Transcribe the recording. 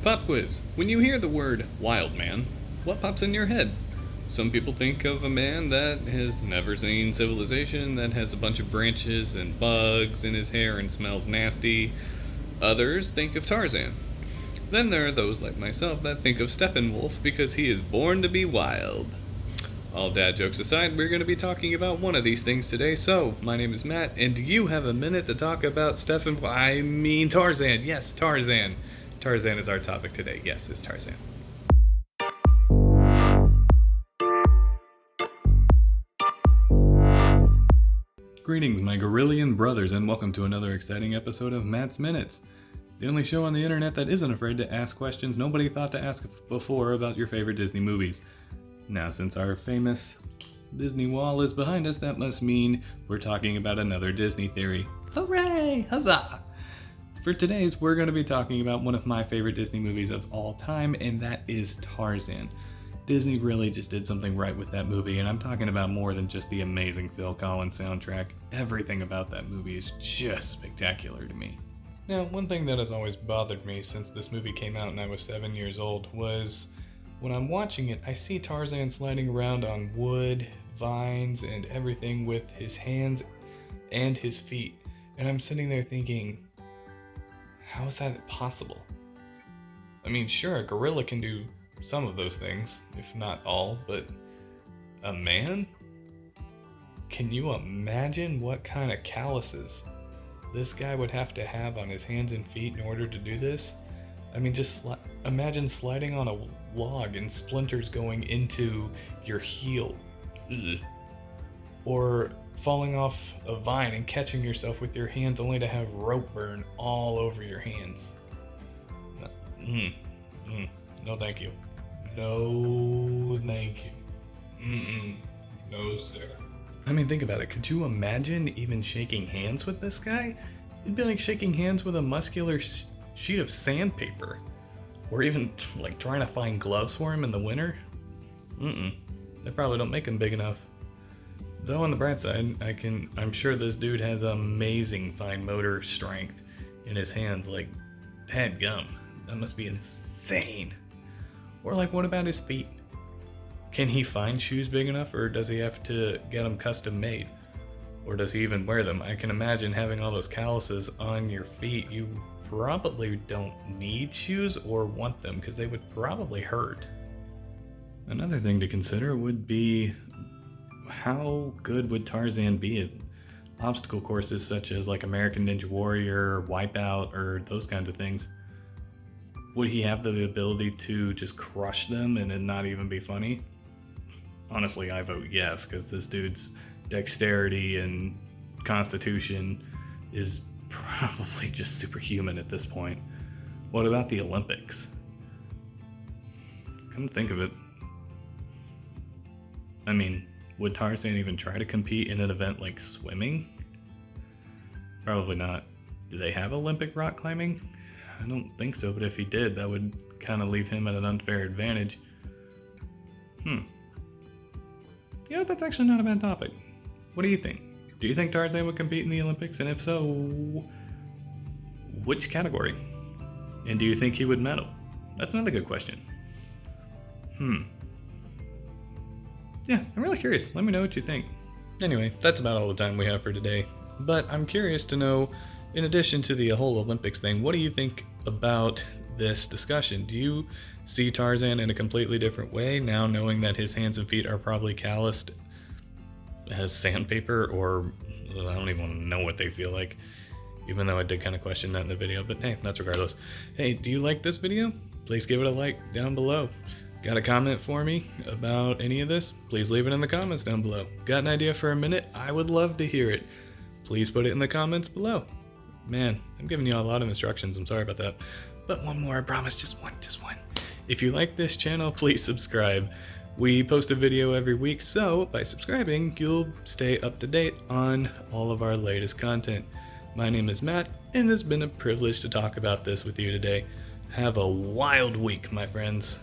Pop quiz. When you hear the word wild man, what pops in your head? Some people think of a man that has never seen civilization, that has a bunch of branches and bugs in his hair and smells nasty. Others think of Tarzan. Then there are those like myself that think of Steppenwolf because he is born to be wild. All dad jokes aside, we're going to be talking about one of these things today. So, my name is Matt, and do you have a minute to talk about Tarzan. Yes, Tarzan. Tarzan is our topic today. Yes, it's Tarzan. Greetings, my Gorillian brothers, and welcome to another exciting episode of Matt's Minutes, the only show on the internet that isn't afraid to ask questions nobody thought to ask before about your favorite Disney movies. Now, since our famous Disney wall is behind us, that must mean we're talking about another Disney theory. Hooray! Huzzah! For today's, we're going to be talking about one of my favorite Disney movies of all time, and that is Tarzan. Disney really just did something right with that movie, and I'm talking about more than just the amazing Phil Collins soundtrack. Everything about that movie is just spectacular to me. Now, one thing that has always bothered me since this movie came out and I was 7 years old was when I'm watching it, I see Tarzan sliding around on wood, vines, and everything with his hands and his feet. And I'm sitting there thinking, how is that possible? I mean, sure, a gorilla can do some of those things, if not all, but a man? Can you imagine what kind of calluses this guy would have to have on his hands and feet in order to do this? I mean, just imagine sliding on a log and splinters going into your heel. Ugh. Or falling off a vine and catching yourself with your hands only to have rope burn all over your hands. No thank you. No thank you. No sir. I mean, think about it. Could you imagine even shaking hands with this guy? It'd be like shaking hands with a muscular sheet of sandpaper. Or even like trying to find gloves for him in the winter. They probably don't make him big enough. Though on the bright side, I'm sure this dude has amazing fine motor strength in his hands, like head gum. That must be insane. Or like, what about his feet? Can he find shoes big enough, or does he have to get them custom made? Or does he even wear them? I can imagine having all those calluses on your feet. You probably don't need shoes or want them because they would probably hurt. Another thing to consider would be, how good would Tarzan be at obstacle courses such as like American Ninja Warrior, Wipeout, or those kinds of things? Would he have the ability to just crush them and it not even be funny? Honestly, I vote yes, because this dude's dexterity and constitution is probably just superhuman at this point. What about the Olympics? Come to think of it, I mean, would Tarzan even try to compete in an event like swimming? Probably not. Do they have Olympic rock climbing? I don't think so, but if he did, that would kind of leave him at an unfair advantage. You know, that's actually not a bad topic. What do you think? Do you think Tarzan would compete in the Olympics? And if so, which category? And do you think he would medal? That's another good question. Yeah, I'm really curious. Let me know what you think. Anyway, that's about all the time we have for today. But I'm curious to know, in addition to the whole Olympics thing, what do you think about this discussion? Do you see Tarzan in a completely different way now, knowing that his hands and feet are probably calloused as sandpaper, or I don't even want to know what they feel like, even though I did kind of question that in the video, but hey, that's regardless. Hey, do you like this video? Please give it a like down below. Got a comment for me about any of this? Please leave it in the comments down below. Got an idea for a minute? I would love to hear it. Please put it in the comments below. Man, I'm giving you a lot of instructions. I'm sorry about that. But one more, I promise. Just one. If you like this channel, please subscribe. We post a video every week, so by subscribing, you'll stay up to date on all of our latest content. My name is Matt, and it's been a privilege to talk about this with you today. Have a wild week, my friends.